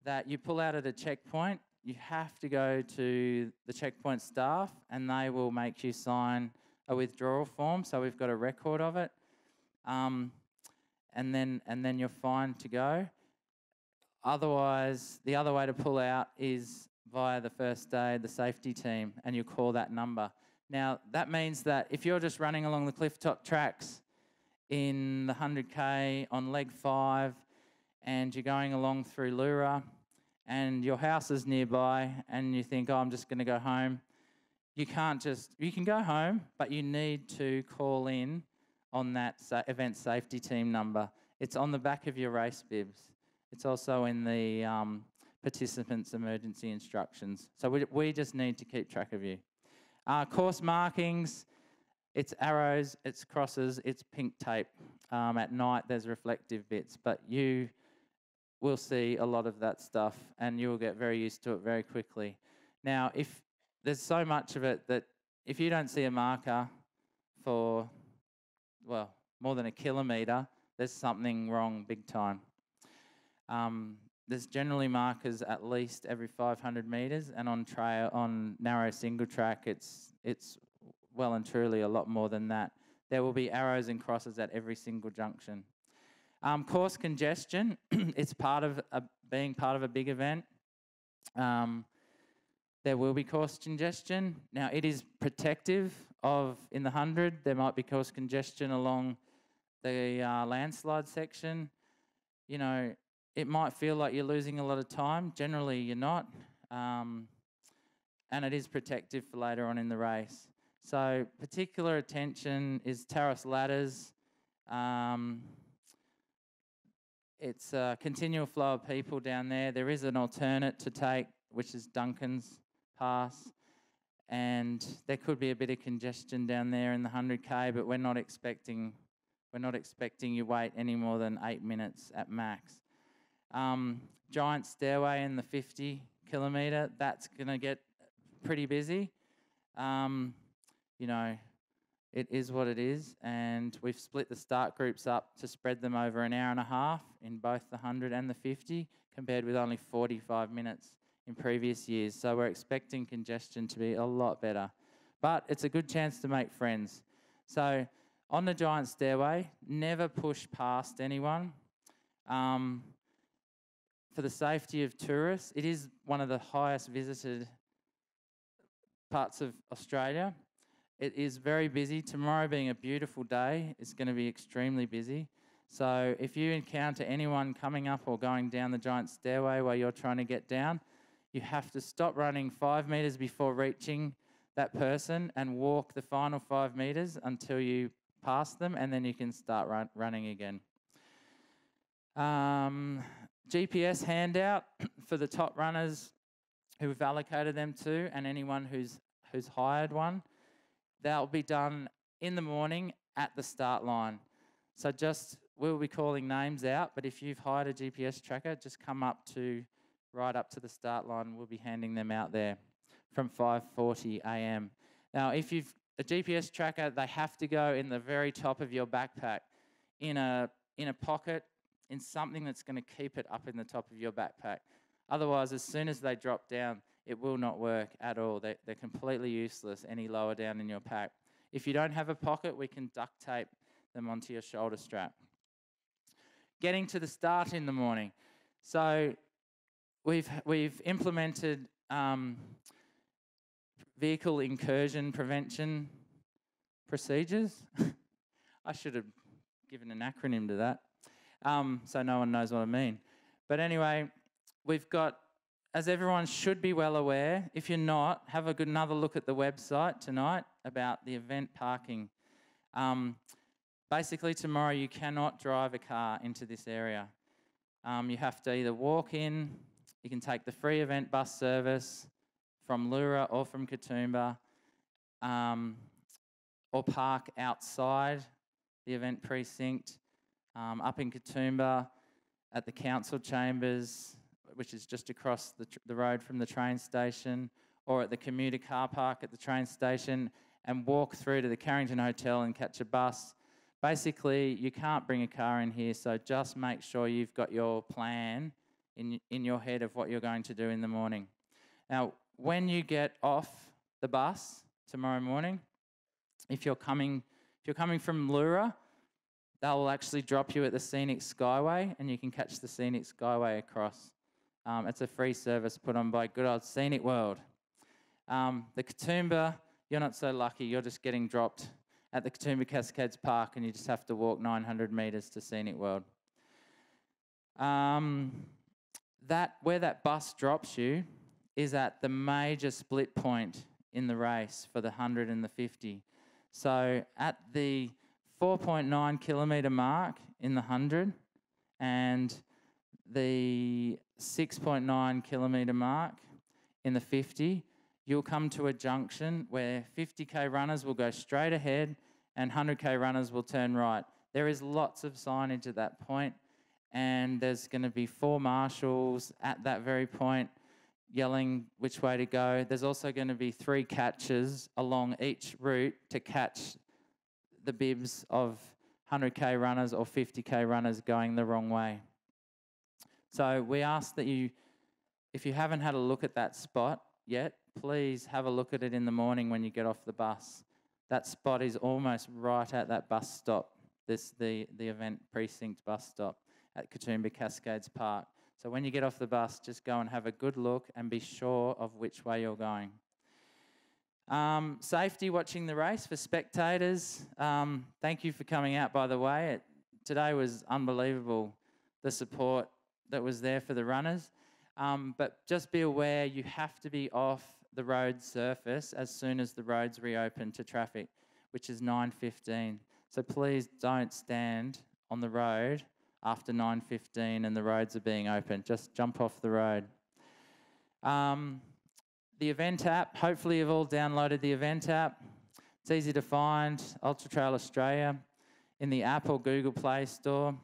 that you pull out at a checkpoint. You have to go to the checkpoint staff and they will make you sign a withdrawal form. So we've got a record of it. And then you're fine to go. Otherwise, the other way to pull out is via the first aid, the safety team, and you call that number. Now, that means that if you're just running along the clifftop tracks in the 100K on leg 5 and you're going along through Lura and your house is nearby and you think, oh, I'm just going to go home, you can go home, but you need to call in on that event safety team number. It's on the back of your race bibs. It's also in the participants' emergency instructions. So we just need to keep track of you. Course markings, it's arrows, it's crosses, it's pink tape. At night there's reflective bits, but you will see a lot of that stuff and you will get very used to it very quickly. Now, if there's so much of it that if you don't see a marker for, well, more than a kilometre, there's something wrong big time. There's generally markers at least every 500 metres, and on narrow single track, it's well and truly a lot more than that. There will be arrows and crosses at every single junction. Course congestion, it's part of being part of a big event. There will be course congestion. Now, it is protective of, in the 100, there might be course congestion along the landslide section. You know, it might feel like you're losing a lot of time. Generally, you're not. And it is protective for later on in the race. So particular attention is terrace ladders. It's a continual flow of people down there. There is an alternate to take, which is Duncan's Pass. And there could be a bit of congestion down there in the 100K, but we're not expecting you wait any more than 8 minutes at max. Giant stairway in the 50 kilometre, that's going to get pretty busy. You know, it is what it is, and we've split the start groups up to spread them over an hour and a half in both the 100 and the 50, compared with only 45 minutes in previous years. So we're expecting congestion to be a lot better. But it's a good chance to make friends. So on the giant stairway, never push past anyone. For the safety of tourists, it is one of the highest visited parts of Australia. It is very busy. Tomorrow being a beautiful day, it's going to be extremely busy. So if you encounter anyone coming up or going down the giant stairway while you're trying to get down, you have to stop running 5 metres before reaching that person and walk the final 5 metres until you pass them, and then you can start running again. GPS handout for the top runners who we've allocated them to, and anyone who's hired one. That'll be done in the morning at the start line. So we'll be calling names out, but if you've hired a GPS tracker, just come right up to the start line. We'll be handing them out there from 5:40 a.m. Now, if you've a GPS tracker, they have to go in the very top of your backpack, in a pocket, in something that's going to keep it up in the top of your backpack. Otherwise, as soon as they drop down, it will not work at all. They're completely useless any lower down in your pack. If you don't have a pocket, we can duct tape them onto your shoulder strap. Getting to the start in the morning. So we've implemented vehicle incursion prevention procedures. I should have given an acronym to that, so no one knows what I mean. But anyway, we've got, as everyone should be well aware, if you're not, have another look at the website tonight about the event parking. Basically, tomorrow you cannot drive a car into this area. You have to either walk in, you can take the free event bus service from Lura or from Katoomba, or park outside the event precinct, up in Katoomba at the council chambers, which is just across the road from the train station, or at the commuter car park at the train station, and walk through to the Carrington Hotel and catch a bus. Basically, you can't bring a car in here, so just make sure you've got your plan in your head of what you're going to do in the morning. Now, when you get off the bus tomorrow morning, if you're coming from Lura, they'll actually drop you at the Scenic Skyway, and you can catch the Scenic Skyway across. It's a free service put on by good old Scenic World. The Katoomba, you're not so lucky. You're just getting dropped at the Katoomba Cascades Park, and you just have to walk 900 metres to Scenic World. Where that bus drops you is at the major split point in the race for the 100 and the 50. So at the 4.9 kilometre mark in the 100 and the 6.9 kilometre mark in the 50, you'll come to a junction where 50k runners will go straight ahead and 100k runners will turn right. There is lots of signage at that point, and there's going to be 4 marshals at that very point yelling which way to go. There's also going to be 3 catches along each route to catch the bibs of 100k runners or 50k runners going the wrong way. So we ask that you, if you haven't had a look at that spot yet, please have a look at it in the morning when you get off the bus. That spot is almost right at that bus stop, the event precinct bus stop at Katoomba Cascades Park. So when you get off the bus, just go and have a good look and be sure of which way you're going. Safety watching the race for spectators. Thank you for coming out, by the way. Today was unbelievable, the support that was there for the runners. But just be aware you have to be off the road surface as soon as the roads reopen to traffic, which is 9:15. So please don't stand on the road after 9:15 and the roads are being opened. Just jump off the road. The event app, hopefully you've all downloaded the event app. It's easy to find, Ultra Trail Australia, in the App or Google Play Store.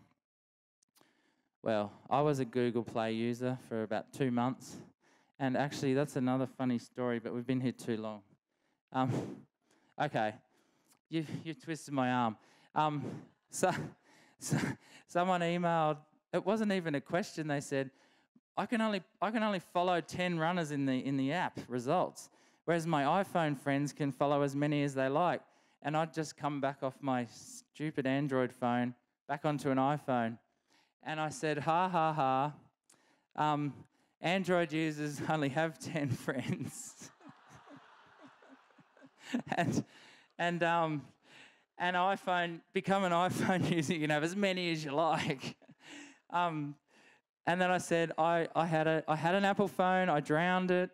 Well, I was a Google Play user for about 2 months. And actually, that's another funny story, but we've been here too long. Okay, you twisted my arm. Someone emailed, it wasn't even a question, they said, I can only follow 10 runners in the app results, whereas my iPhone friends can follow as many as they like. And I'd just come back off my stupid Android phone, back onto an iPhone. And I said, ha, ha, ha, Android users only have 10 friends. and iPhone, become an iPhone user, you can have as many as you like. And then I said, I had an Apple phone, I drowned it,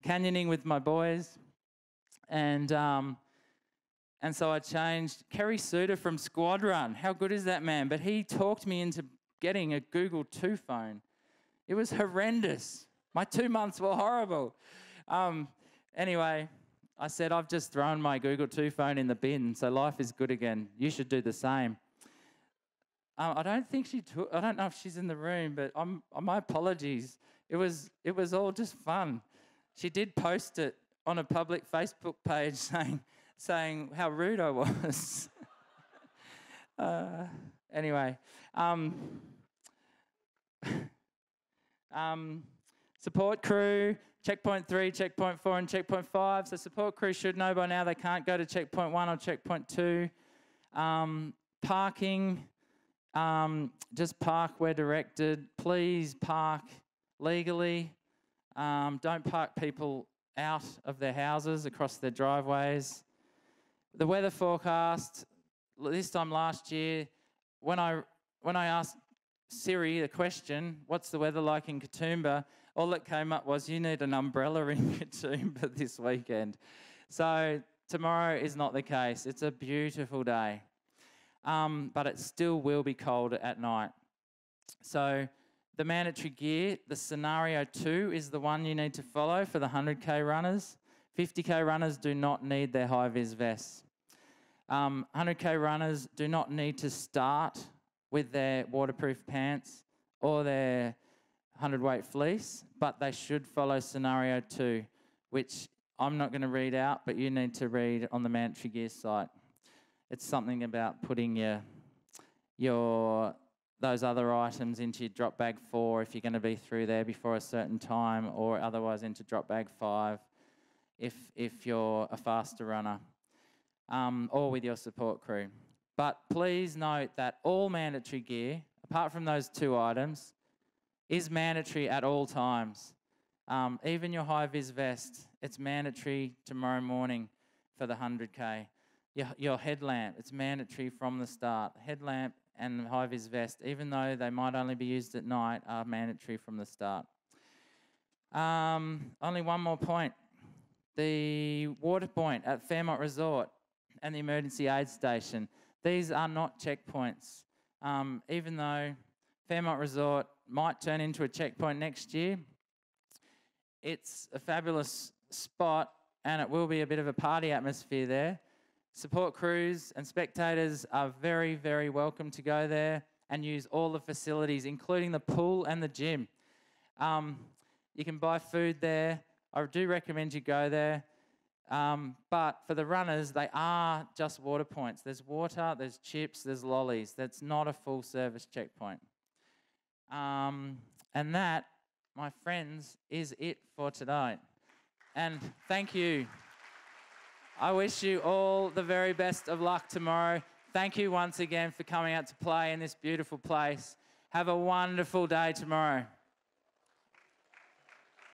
canyoning with my boys. And so I changed Kerry Suter from Squad Run. How good is that man? But he talked me into getting a Google 2 phone. It was horrendous. My 2 months were horrible. Anyway, I said, I've just thrown my Google 2 phone in the bin, so life is good again. You should do the same. I don't know if she's in the room, but my apologies. It was all just fun. She did post it on a public Facebook page saying how rude I was. Anyway, support crew, checkpoint 3, checkpoint 4, and checkpoint 5. So support crew should know by now they can't go to checkpoint 1 or checkpoint 2. Parking, just park where directed. Please park legally. Don't park people out of their houses, across their driveways. The weather forecast, this time last year, when I asked Siri the question, what's the weather like in Katoomba, all that came up was you need an umbrella in Katoomba this weekend. So tomorrow is not the case. It's a beautiful day. But it still will be cold at night. So the mandatory gear, the scenario 2 is the one you need to follow for the 100k runners. 50k runners do not need their high-vis vests. 100k runners do not need to start with their waterproof pants or their 100-weight fleece, but they should follow scenario 2, which I'm not going to read out, but you need to read on the mandatory gear site. It's something about putting those other items into your drop bag 4 if you're going to be through there before a certain time, or otherwise into drop bag 5 if you're a faster runner, or with your support crew. But please note that all mandatory gear, apart from those 2 items, is mandatory at all times. Even your high-vis vest, it's mandatory tomorrow morning for the 100k. Your headlamp, it's mandatory from the start. Headlamp and high-vis vest, even though they might only be used at night, are mandatory from the start. Only one more point. The water point at Fairmont Resort and the emergency aid station, these are not checkpoints. Even though Fairmont Resort might turn into a checkpoint next year, it's a fabulous spot and it will be a bit of a party atmosphere there. Support crews and spectators are very, very welcome to go there and use all the facilities, including the pool and the gym. You can buy food there. I do recommend you go there. But for the runners, they are just water points. There's water, there's chips, there's lollies. That's not a full service checkpoint. And that, my friends, is it for today. And thank you. I wish you all the very best of luck tomorrow. Thank you once again for coming out to play in this beautiful place. Have a wonderful day tomorrow.